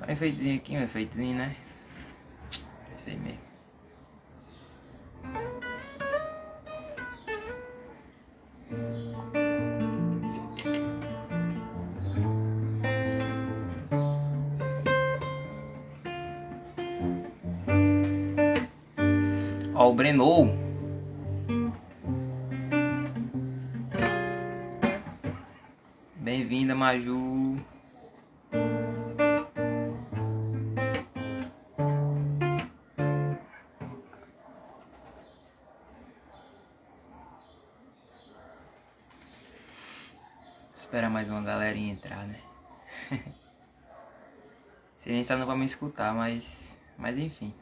Um efeitozinho aqui, um efeitozinho, né? Isso aí mesmo. Ó, o Brenou. Bem-vinda, Maju. Espera mais uma galerinha entrar, né? Você nem sabe, não vai me escutar, mas enfim.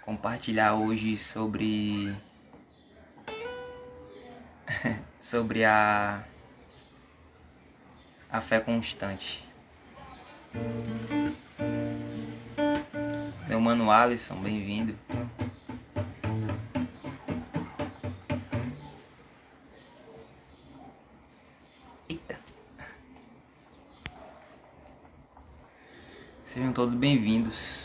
Compartilhar hoje sobre a fé constante. Meu mano Alisson, bem-vindo. Eita. Sejam todos bem-vindos.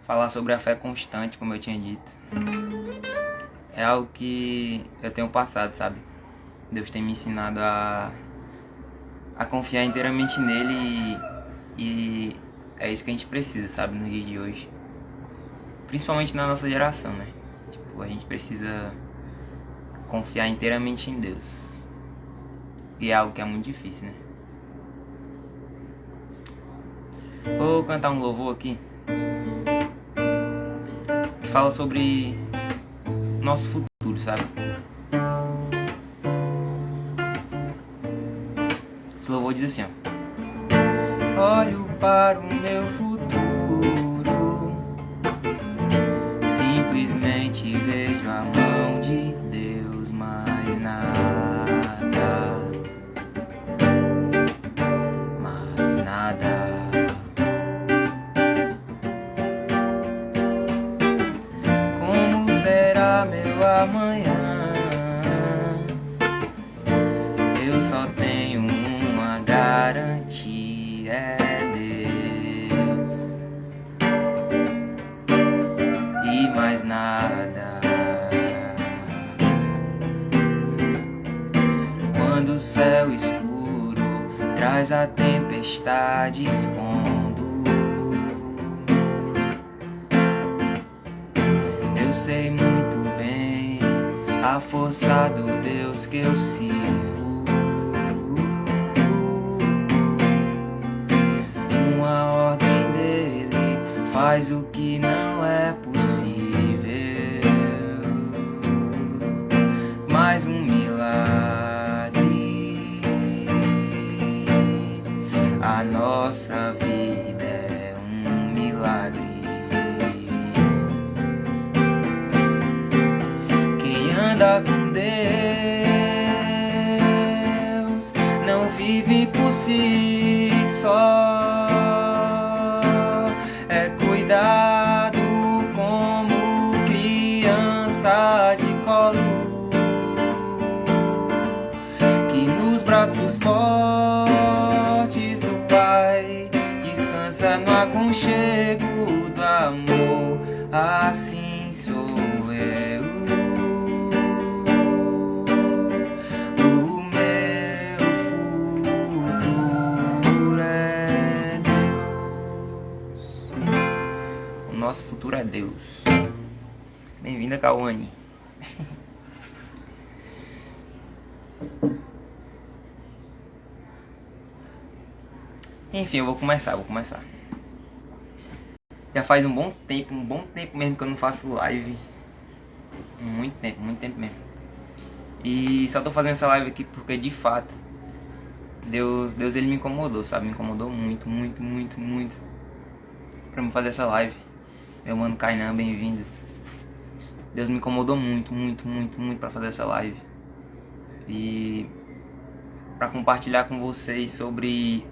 Falar sobre a fé constante, como eu tinha dito, é algo que eu tenho passado, sabe? Deus tem me ensinado a confiar inteiramente nele e é isso que a gente precisa, sabe, no dia de hoje. Principalmente na nossa geração, né? Tipo, a gente precisa confiar inteiramente em Deus. E é algo que é muito difícil, né? Vou cantar um louvor aqui que fala sobre nosso futuro, sabe? Esse louvor diz assim, ó: olho para o meu futuro, simplesmente vejo a mão de Deus, mais nada, mais nada. Como será meu amanhã? Eu só tenho uma garantia, é Deus e mais nada. Quando o céu escuro traz a tempestade, escondo, eu sei muito bem a força do Deus que eu sirvo. Uma ordem dele faz o que não é possível. Mais um milagre. A nossa vida é um milagre. Quem anda com Deus não vive por si só. É cuidado como criança de colo, que nos braços fortes do Pai descansa no aconchego do amor. Assim sou eu. O meu futuro é Deus. O nosso futuro é Deus. Bem-vinda, Cauane. Enfim, eu vou começar. Já faz um bom tempo mesmo que eu não faço live. Muito tempo mesmo. E só tô fazendo essa live aqui porque, de fato, Deus ele me incomodou, sabe? Me incomodou muito pra me fazer essa live. Meu mano Kainan, bem-vindo. Deus me incomodou muito pra fazer essa live. E pra compartilhar com vocês sobre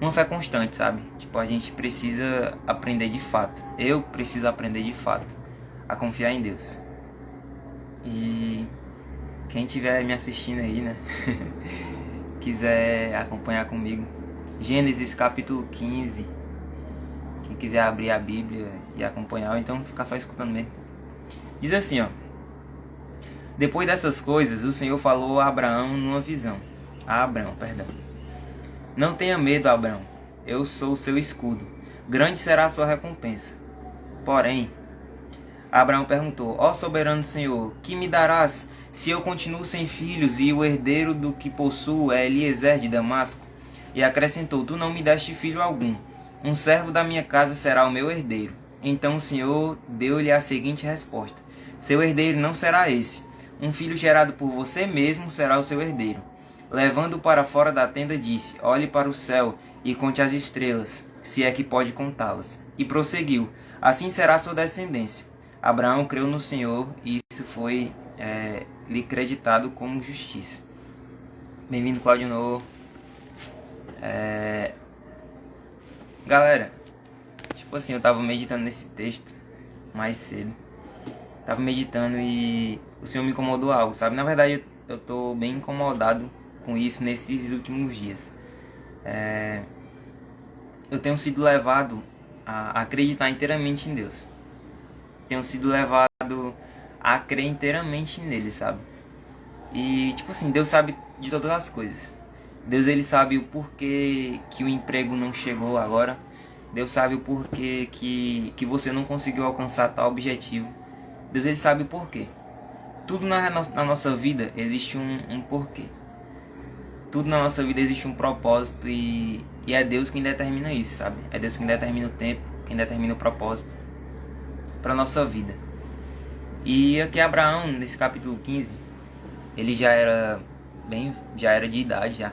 uma fé constante, sabe? Tipo, a gente precisa aprender de fato. Eu preciso aprender de fato a confiar em Deus. E quem estiver me assistindo aí, né, quiser acompanhar comigo, Gênesis capítulo 15, quem quiser abrir a Bíblia e acompanhar, ou então ficar só escutando mesmo. Diz assim, ó: depois dessas coisas, o Senhor falou a Abraão numa visão. A Abraão, perdão. Não tenha medo, Abraão. Eu sou o seu escudo. Grande será a sua recompensa. Porém, Abraão perguntou: ó soberano Senhor, que me darás se eu continuo sem filhos e o herdeiro do que possuo é Eliezer de Damasco? E acrescentou: tu não me deste filho algum. Um servo da minha casa será o meu herdeiro. Então o Senhor deu-lhe a seguinte resposta: seu herdeiro não será esse. Um filho gerado por você mesmo será o seu herdeiro. Levando-o para fora da tenda, disse: olhe para o céu e conte as estrelas, se é que pode contá-las. E prosseguiu: assim será a sua descendência. Abraão creu no Senhor e isso foi lhe creditado como justiça. Bem-vindo, Claudio Novo. Galera, tipo assim, eu tava meditando nesse texto mais cedo. Tava meditando e o Senhor me incomodou algo, sabe? Na verdade, eu tô bem incomodado com isso nesses últimos dias. Eu tenho sido levado a acreditar inteiramente em Deus. Tenho sido levado a crer inteiramente nele, sabe? E tipo assim, Deus sabe de todas as coisas. Deus, ele sabe o porquê que o emprego não chegou agora. Deus sabe o porquê que você não conseguiu alcançar tal objetivo. Deus, ele sabe o porquê. Tudo na nossa vida existe um porquê. Tudo na nossa vida existe um propósito e é Deus quem determina isso, sabe? É Deus quem determina o tempo, quem determina o propósito para nossa vida. E aqui Abraão, nesse capítulo 15, ele já era de idade já.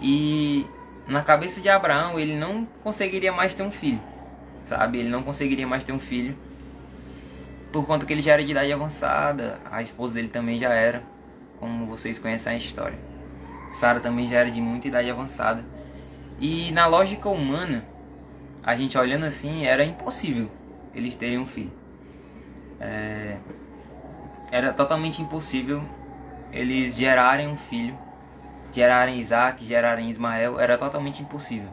E na cabeça de Abraão, ele não conseguiria mais ter um filho, sabe? Ele não conseguiria mais ter um filho por conta que ele já era de idade avançada. A esposa dele também já era, como vocês conhecem a história. Sara também já era de muita idade avançada. E na lógica humana, a gente olhando assim, era impossível eles terem um filho. Era totalmente impossível eles gerarem um filho, gerarem Isaac, gerarem Ismael. Era totalmente impossível.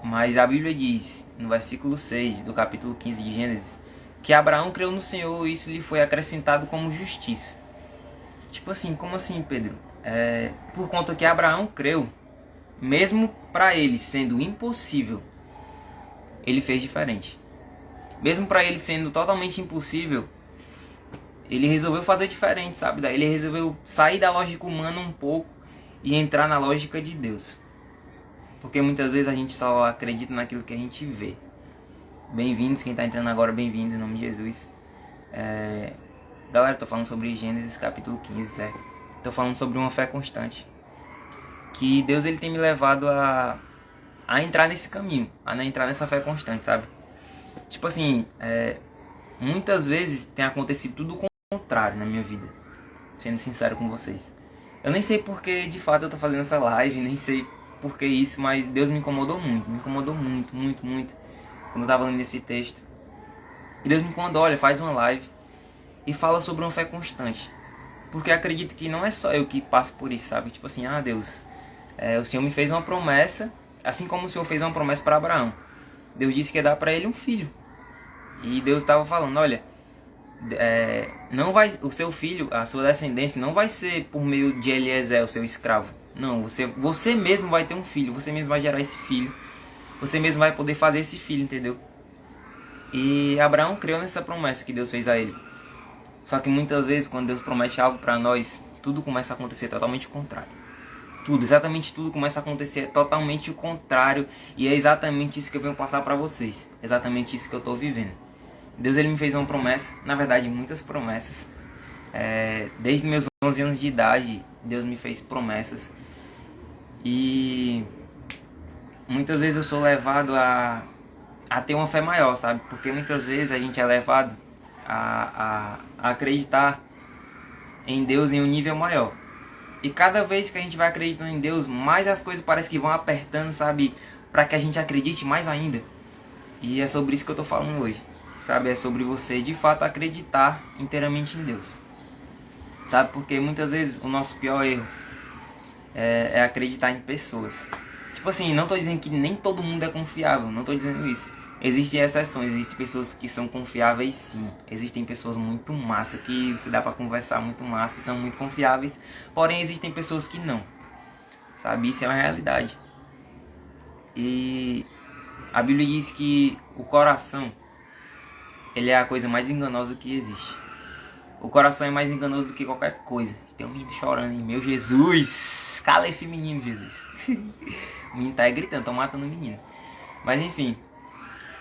Mas a Bíblia diz, no versículo 6 do capítulo 15 de Gênesis, que Abraão creu no Senhor e isso lhe foi acrescentado como justiça. Tipo assim, como assim, Pedro? Por conta que Abraão creu, mesmo para ele sendo impossível, ele fez diferente. Mesmo para ele sendo totalmente impossível, ele resolveu fazer diferente, sabe? Ele resolveu sair da lógica humana um pouco e entrar na lógica de Deus. Porque muitas vezes a gente só acredita naquilo que a gente vê. Bem-vindos, quem está entrando agora, bem-vindos em nome de Jesus. Galera, estou falando sobre Gênesis capítulo 15, certo? Estou falando sobre uma fé constante. Que Deus, ele tem me levado a entrar nesse caminho, a entrar nessa fé constante, sabe? Tipo assim, muitas vezes tem acontecido tudo o contrário na minha vida, sendo sincero com vocês. Eu nem sei porque de fato eu tô fazendo essa live, nem sei por que isso, mas Deus me incomodou muito, quando eu tava lendo esse texto. E Deus me incomodou: olha, faz uma live e fala sobre uma fé constante. Porque eu acredito que não é só eu que passo por isso, sabe? Tipo assim, Deus, o Senhor me fez uma promessa, assim como o Senhor fez uma promessa para Abraão. Deus disse que ia dar para ele um filho. E Deus estava falando: olha, não vai, o seu filho, a sua descendência, não vai ser por meio de Eliezer, o seu escravo. Não, você mesmo vai ter um filho, você mesmo vai gerar esse filho, você mesmo vai poder fazer esse filho, entendeu? E Abraão creu nessa promessa que Deus fez a ele. Só que muitas vezes, quando Deus promete algo para nós, tudo começa a acontecer totalmente o contrário. Exatamente tudo começa a acontecer totalmente o contrário. E é exatamente isso que eu venho passar para vocês. Exatamente isso que eu estou vivendo. Deus, ele me fez uma promessa, na verdade muitas promessas. Desde meus 11 anos de idade, Deus me fez promessas. E muitas vezes eu sou levado a ter uma fé maior, sabe? Porque muitas vezes a gente é levado a acreditar em Deus em um nível maior. E cada vez que a gente vai acreditando em Deus, mais as coisas parecem que vão apertando, sabe? Para que a gente acredite mais ainda. E é sobre isso que eu tô falando hoje, sabe? É sobre você de fato acreditar inteiramente em Deus, sabe? Porque muitas vezes o nosso pior erro é acreditar em pessoas. Tipo assim, não tô dizendo que nem todo mundo é confiável, não tô dizendo isso. Existem exceções, existem pessoas que são confiáveis sim. Existem pessoas muito massa, que você dá pra conversar muito massa e são muito confiáveis. Porém, existem pessoas que não, sabe? Isso é uma realidade. E a Bíblia diz que o coração, ele é a coisa mais enganosa que existe. O coração é mais enganoso do que qualquer coisa. Tem um menino chorando aí. Meu Jesus! Cala esse menino, Jesus. O menino tá aí gritando, tô matando o menino. Mas enfim,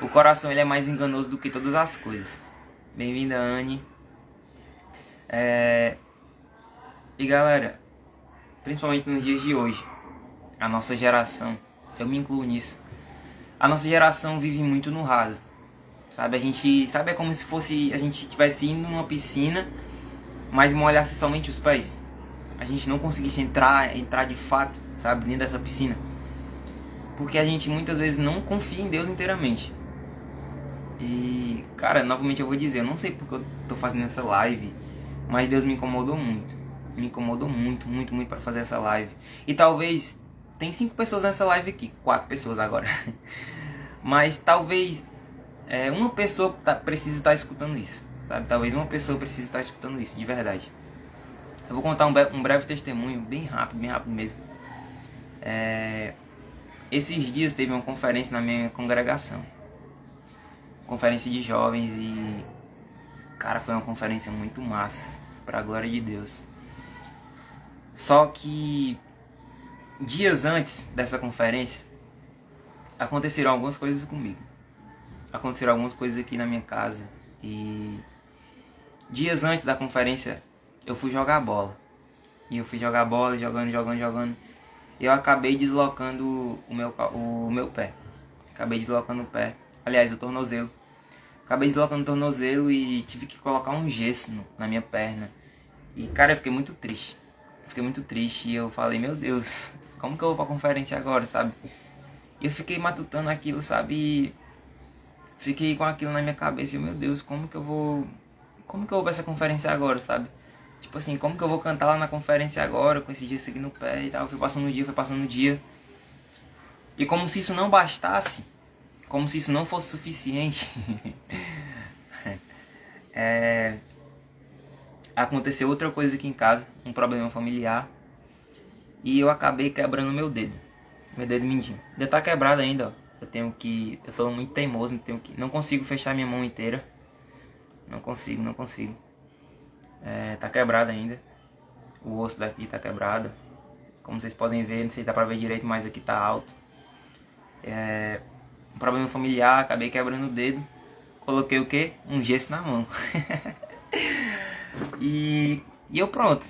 o coração ele é mais enganoso do que todas as coisas. Bem-vinda, Anne. E galera, principalmente nos dias de hoje, a nossa geração, eu me incluo nisso, a nossa geração vive muito no raso. Sabe, a gente, sabe, é como se fosse a gente estivesse indo numa piscina, mas molhasse somente os pés. A gente não conseguisse entrar de fato, sabe, dentro dessa piscina. Porque a gente muitas vezes não confia em Deus inteiramente. E, cara, novamente eu vou dizer, eu não sei porque eu tô fazendo essa live, mas Deus me incomodou muito. Me incomodou muito, muito, muito para fazer essa live. E talvez, tem 5 pessoas nessa live aqui, 4 pessoas agora. Mas talvez uma pessoa precise estar escutando isso, sabe? Talvez uma pessoa precise estar escutando isso, de verdade. Eu vou contar um breve testemunho, bem rápido mesmo. Esses dias teve uma conferência na minha congregação. Conferência de jovens e... cara, foi uma conferência muito massa, pra glória de Deus. Só que... dias antes dessa conferência, aconteceram algumas coisas comigo. Aconteceram algumas coisas aqui na minha casa. E... dias antes da conferência, eu fui jogar bola. E eu fui jogar bola, jogando. E eu acabei deslocando o meu pé. Acabei deslocando o pé. Aliás, o tornozelo. Acabei deslocando o tornozelo e tive que colocar um gesso na minha perna. E, cara, eu fiquei muito triste. E eu falei, meu Deus, como que eu vou pra conferência agora, sabe? E eu fiquei matutando aquilo, sabe? E fiquei com aquilo na minha cabeça. E, meu Deus, como que eu vou pra essa conferência agora, sabe? Tipo assim, como que eu vou cantar lá na conferência agora, com esse gesso aqui no pé e tal. Foi passando o dia. E como se isso não bastasse, como se isso não fosse suficiente, aconteceu outra coisa aqui em casa, um problema familiar, e eu acabei quebrando meu dedo mindinho. Ainda tá quebrado ainda, ó. Eu sou muito teimoso, não consigo fechar minha mão inteira, não consigo. Tá quebrado ainda, o osso daqui tá quebrado, como vocês podem ver, não sei se dá pra ver direito, mas aqui tá alto. Um problema familiar, acabei quebrando o dedo. Coloquei o quê? Um gesso na mão. e eu pronto.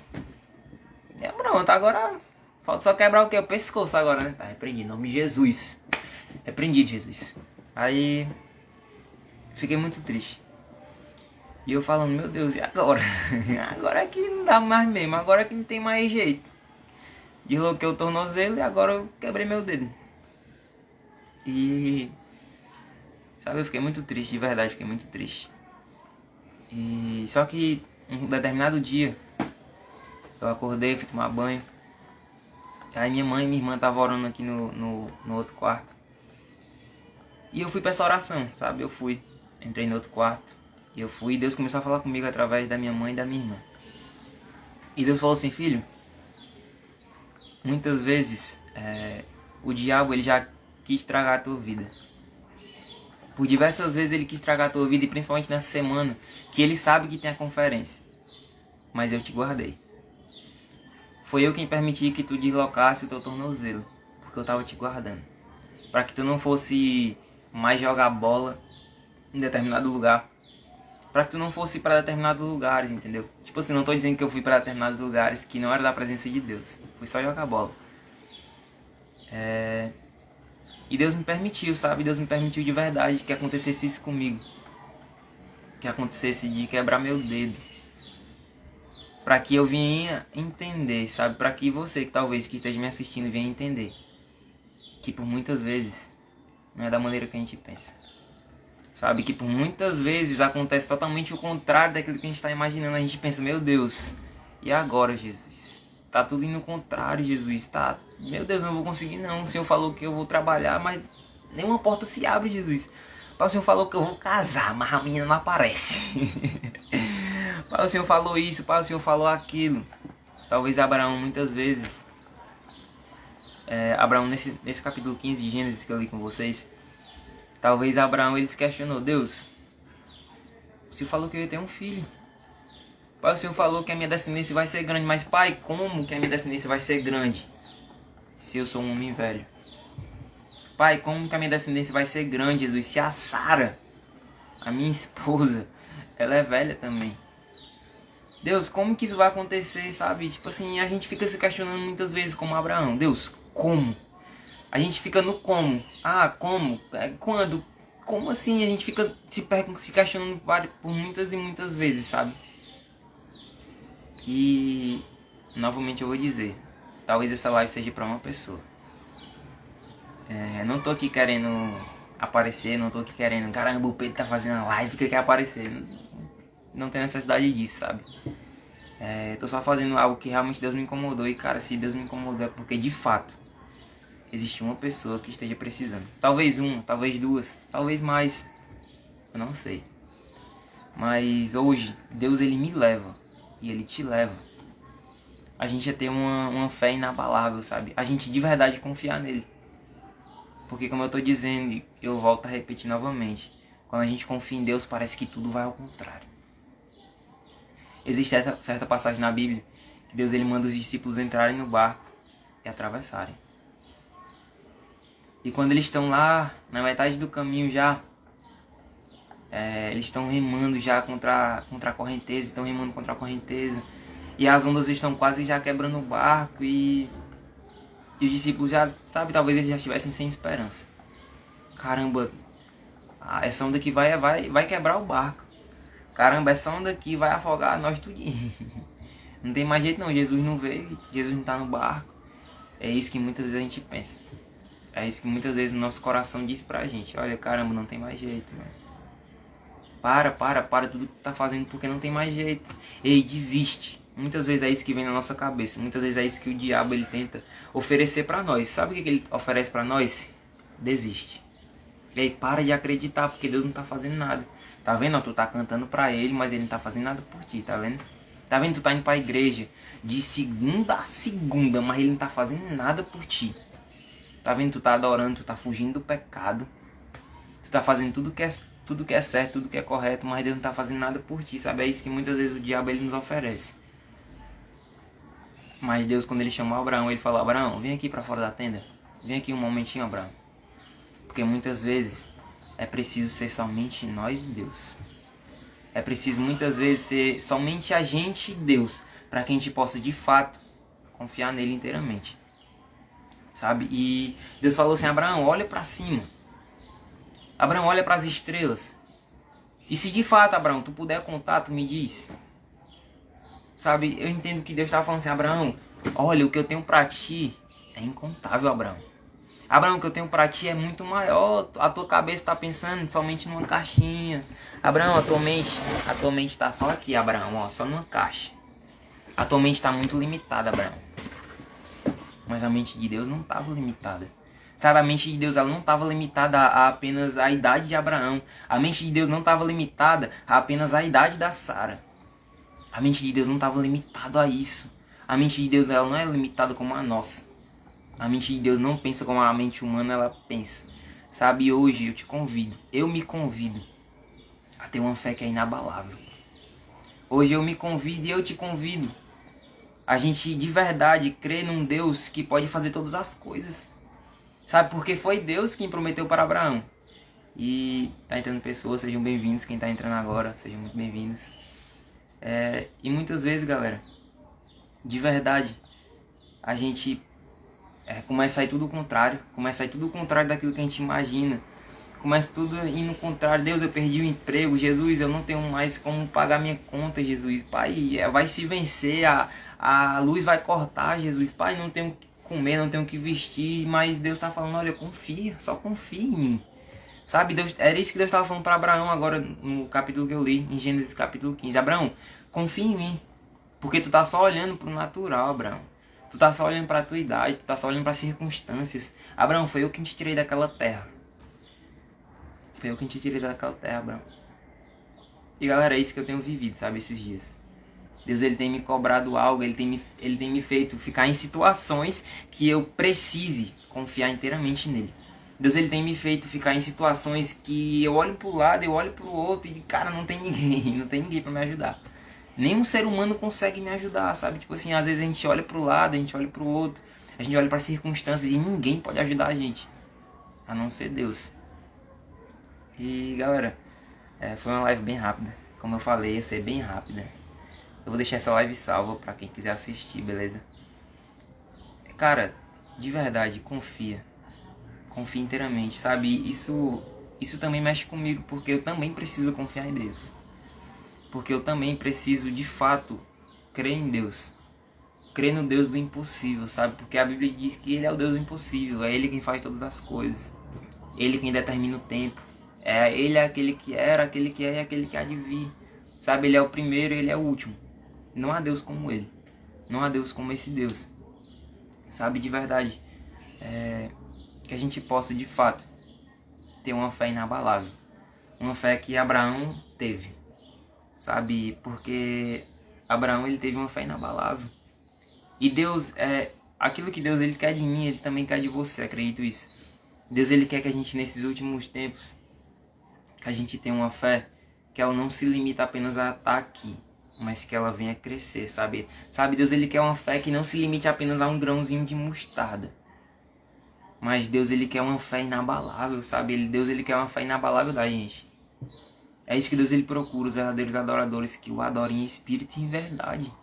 Agora falta só quebrar o quê? O pescoço agora, né? Tá repreendido, em nome de Jesus. Repreendido, Jesus. Aí fiquei muito triste. E eu falando, meu Deus, e agora? Agora é que não dá mais mesmo, agora é que não tem mais jeito. Desloquei o tornozelo e agora eu quebrei meu dedo. E... sabe, eu fiquei muito triste, de verdade, fiquei muito triste. E só que um determinado dia, eu acordei, fui tomar banho. Aí minha mãe e minha irmã estavam orando aqui no outro quarto. E eu fui pra essa oração, sabe, entrei no outro quarto. E Deus começou a falar comigo através da minha mãe e da minha irmã. E Deus falou assim, filho, muitas vezes o diabo ele já quis estragar a tua vida. Por diversas vezes ele quis estragar a tua vida, e principalmente nessa semana, que ele sabe que tem a conferência. Mas eu te guardei. Foi eu quem permiti que tu deslocasse o teu tornozelo, porque eu estava te guardando. Para que tu não fosse mais jogar bola em determinado lugar. Para que tu não fosse para determinados lugares, entendeu? Tipo assim, não estou dizendo que eu fui para determinados lugares que não era da presença de Deus. Fui só jogar bola. E Deus me permitiu, sabe? Deus me permitiu de verdade que acontecesse isso comigo. Que acontecesse de quebrar meu dedo. Para que eu venha entender, sabe? Para que você que talvez que esteja me assistindo venha entender. Que por muitas vezes não é da maneira que a gente pensa. Sabe, que por muitas vezes acontece totalmente o contrário daquilo que a gente está imaginando. A gente pensa, meu Deus, e agora, Jesus? Tá tudo indo ao contrário, Jesus. Tá, meu Deus, não vou conseguir não. O Senhor falou que eu vou trabalhar, mas nenhuma porta se abre, Jesus. Pai, o Senhor falou que eu vou casar, mas a menina não aparece. Pai, o Senhor falou isso, Pai, o Senhor falou aquilo. Talvez Abraão, muitas vezes, Abraão nesse capítulo 15 de Gênesis que eu li com vocês, talvez Abraão ele se questionou, Deus, o Senhor falou que eu ia ter um filho. Pai, o Senhor falou que a minha descendência vai ser grande, mas Pai, como que a minha descendência vai ser grande se eu sou um homem velho? Pai, como que a minha descendência vai ser grande, Jesus, se a Sara, a minha esposa, ela é velha também? Deus, como que isso vai acontecer, sabe? Tipo assim, a gente fica se questionando muitas vezes como Abraão. Deus, como? A gente fica no como. Ah, como? Quando? Como assim? A gente fica se questionando por muitas e muitas vezes, sabe? E, novamente eu vou dizer, talvez essa live seja para uma pessoa. Não tô aqui querendo aparecer, não tô aqui querendo, caramba, o Pedro tá fazendo a live porque quer aparecer. Não tem necessidade disso, sabe? Tô só fazendo algo que realmente Deus me incomodou. E cara, se Deus me incomodou é porque de fato existe uma pessoa que esteja precisando. Talvez uma, talvez duas, talvez mais, eu não sei. Mas hoje Deus ele me leva e ele te leva a gente a ter uma fé inabalável, sabe? A gente de verdade confiar nele. Porque como eu tô dizendo, eu volto a repetir novamente, quando a gente confia em Deus parece que tudo vai ao contrário. Existe certa passagem na Bíblia que Deus ele manda os discípulos entrarem no barco e atravessarem. E quando eles estão lá na metade do caminho já, eles estão remando já contra a correnteza, estão remando contra a correnteza. E as ondas estão quase já quebrando o barco e os discípulos já, sabe, talvez eles já estivessem sem esperança. Caramba, essa onda aqui vai quebrar o barco. Caramba, essa onda aqui vai afogar nós tudinho. Não tem mais jeito não, Jesus não veio, Jesus não está no barco. É isso que muitas vezes a gente pensa. É isso que muitas vezes o nosso coração diz pra gente. Olha, caramba, não tem mais jeito, mano. Para tudo que tu tá fazendo porque não tem mais jeito. Ei, desiste. Muitas vezes é isso que vem na nossa cabeça. Muitas vezes é isso que o diabo ele tenta oferecer pra nós. Sabe o que ele oferece pra nós? Desiste. Ei, para de acreditar porque Deus não tá fazendo nada. Tá vendo? Tu tá cantando pra ele, mas ele não tá fazendo nada por ti, tá vendo? Tá vendo? Tu tá indo pra igreja de segunda a segunda, mas ele não tá fazendo nada por ti. Tá vendo? Tu tá adorando, tu tá fugindo do pecado. Tu tá fazendo tudo que é certo, tudo que é correto, mas Deus não tá fazendo nada por ti, sabe? É isso que muitas vezes o diabo ele nos oferece. Mas Deus, quando ele chamou Abraão, ele falou, Abraão, vem aqui pra fora da tenda. Vem aqui um momentinho, Abraão. Porque muitas vezes é preciso ser somente nós e Deus. É preciso muitas vezes ser somente a gente e Deus, para que a gente possa de fato confiar nele inteiramente. Sabe? E Deus falou assim, Abraão, olha para cima. Abraão, olha para as estrelas. E se de fato, Abraão, tu puder contar, tu me diz. Sabe? Eu entendo que Deus estava falando assim, Abraão, olha, o que eu tenho para ti é incontável, Abraão. Abraão, o que eu tenho para ti é muito maior. A tua cabeça está pensando somente numa caixinha. Abraão, a tua mente está só aqui, Abraão, ó, só numa caixa. A tua mente está muito limitada, Abraão. Mas a mente de Deus não estava limitada. Sabe, a mente de Deus ela não estava limitada a apenas a idade de Abraão. A mente de Deus não estava limitada a apenas a idade da Sara. A mente de Deus não estava limitada a isso. A mente de Deus ela não é limitada como a nossa. A mente de Deus não pensa como a mente humana ela pensa. Sabe, hoje eu me convido a ter uma fé que é inabalável. Hoje eu me convido e eu te convido a gente de verdade crer num Deus que pode fazer todas as coisas. Sabe, porque foi Deus quem prometeu para Abraão. E tá entrando pessoas, sejam bem-vindos. Quem tá entrando agora, sejam muito bem-vindos. E muitas vezes, galera, de verdade, a gente começa a ir tudo o contrário. Começa a ir tudo o contrário daquilo que a gente imagina. Começa tudo indo no contrário. Deus, eu perdi o emprego. Jesus, eu não tenho mais como pagar minha conta, Jesus. Pai, vai se vencer. A luz vai cortar, Jesus. Pai, não tenho o que comer, não tenho o que vestir. Mas Deus está falando, olha, confia. Só confia em mim. Sabe, Deus, era isso que Deus estava falando para Abraão agora no capítulo que eu li, em Gênesis capítulo 15. Abraão, confia em mim. Porque tu tá só olhando pro natural, Abraão. Tu tá só olhando pra tua idade, tu tá só olhando para circunstâncias. Abraão, foi eu quem te tirei daquela terra. Foi eu quem te tirei daquela terra, Abraão. E galera, é isso que eu tenho vivido, sabe, esses dias. Deus, ele tem me cobrado algo, ele tem me feito ficar em situações que eu precise confiar inteiramente nele. Deus, ele tem me feito ficar em situações que eu olho pro lado, eu olho pro outro e, cara, não tem ninguém, não tem ninguém pra me ajudar. Nenhum ser humano consegue me ajudar, sabe? Tipo assim, às vezes a gente olha pro lado, a gente olha pro outro, a gente olha para circunstâncias e ninguém pode ajudar a gente, a não ser Deus. E galera, foi uma live bem rápida. Como eu falei, ia ser bem rápida. Eu vou deixar essa live salva pra quem quiser assistir, beleza? Cara, de verdade, confia. Confia inteiramente, sabe? Isso também mexe comigo, porque eu também preciso confiar em Deus. Porque eu também preciso, de fato, crer em Deus. Crer no Deus do impossível, sabe? Porque a Bíblia diz que Ele é o Deus do impossível. É Ele quem faz todas as coisas. Ele quem determina o tempo. Ele é aquele que era, aquele que é e aquele que há de vir. Sabe? Ele é o primeiro e Ele é o último. Não há Deus como Ele. Não há Deus como esse Deus. Sabe? De verdade. Que a gente possa, de fato, ter uma fé inabalável. Uma fé que Abraão teve. Sabe? Porque Abraão, ele teve uma fé inabalável. E Deus, aquilo que Deus ele quer de mim, Ele também quer de você, acredito isso. Deus, ele quer que a gente, nesses últimos tempos, que a gente tenha uma fé que ela não se limita apenas a estar aqui, mas que ela venha crescer, sabe? Sabe, Deus, ele quer uma fé que não se limite apenas a um grãozinho de mostarda. Mas Deus, ele quer uma fé inabalável, sabe? Deus, ele quer uma fé inabalável da gente. É isso que Deus, ele procura, os verdadeiros adoradores que o adorem em espírito e em verdade.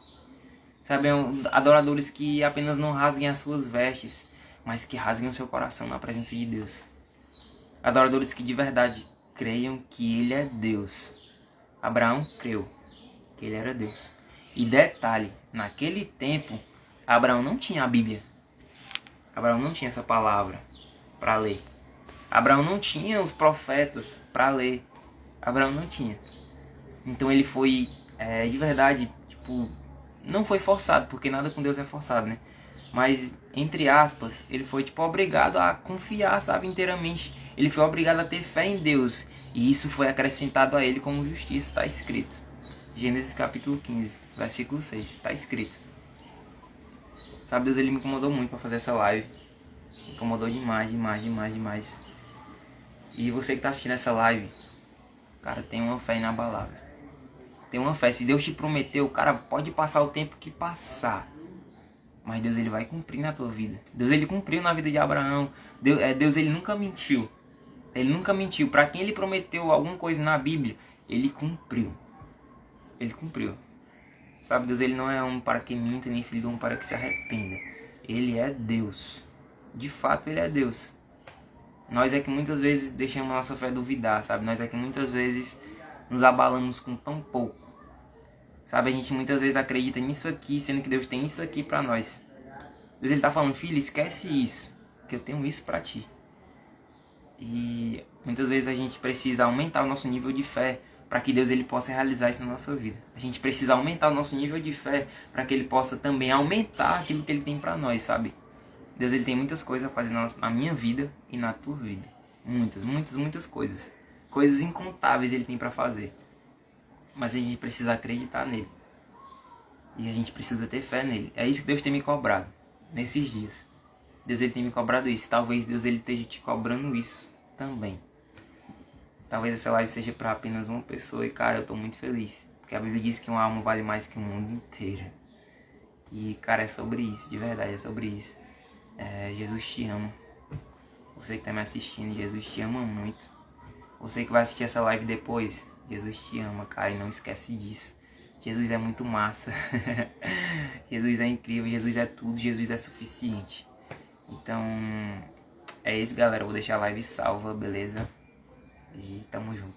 Sabe, adoradores que apenas não rasguem as suas vestes, mas que rasguem o seu coração na presença de Deus. Adoradores que de verdade creiam que Ele é Deus. Abraão creu que Ele era Deus. E detalhe, naquele tempo, Abraão não tinha a Bíblia. Abraão não tinha essa palavra para ler. Abraão não tinha os profetas para ler. Abraão não tinha. Então ele foi, de verdade, tipo, não foi forçado, porque nada com Deus é forçado, né? Mas, entre aspas, ele foi, tipo, obrigado a confiar, sabe, inteiramente. Ele foi obrigado a ter fé em Deus. E isso foi acrescentado a ele como justiça, está escrito. Gênesis capítulo 15, versículo 6, está escrito. Sabe, Deus, ele me incomodou muito para fazer essa live. Me incomodou demais, demais, demais, demais. E você que está assistindo essa live, cara, tem uma fé inabalável. Tem uma fé. Se Deus te prometeu, cara, pode passar o tempo que passar, mas Deus, ele vai cumprir na tua vida. Deus, ele cumpriu na vida de Abraão. Deus, ele nunca mentiu. Ele nunca mentiu. Para quem ele prometeu alguma coisa na Bíblia, ele cumpriu. Ele cumpriu. Sabe, Deus, ele não é um para que minta, nem filho de um para que se arrependa. Ele é Deus. De fato, ele é Deus. Nós é que muitas vezes deixamos a nossa fé duvidar, sabe? Nós é que muitas vezes nos abalamos com tão pouco. Sabe, a gente muitas vezes acredita nisso aqui, sendo que Deus tem isso aqui pra nós. Deus, ele tá falando, filho, esquece isso, que eu tenho isso pra ti. E muitas vezes a gente precisa aumentar o nosso nível de fé para que Deus, ele possa realizar isso na nossa vida. A gente precisa aumentar o nosso nível de fé para que ele possa também aumentar aquilo que ele tem pra nós, sabe? Deus, ele tem muitas coisas a fazer na minha vida e na tua vida. Muitas, muitas, muitas coisas. Coisas incontáveis ele tem pra fazer. Mas a gente precisa acreditar nele. E a gente precisa ter fé nele. É isso que Deus tem me cobrado nesses dias. Deus, ele tem me cobrado isso. Talvez Deus, ele esteja te cobrando isso também. Talvez essa live seja para apenas uma pessoa. E cara, eu tô muito feliz. Porque a Bíblia diz que uma alma vale mais que o mundo inteiro. E cara, é sobre isso. De verdade, é sobre isso. Jesus te ama. Você que tá me assistindo, Jesus te ama muito. Você que vai assistir essa live depois, Jesus te ama, cara, e não esquece disso. Jesus é muito massa. Jesus é incrível, Jesus é tudo, Jesus é suficiente. Então, é isso, galera. Eu vou deixar a live salva, beleza? E tamo junto.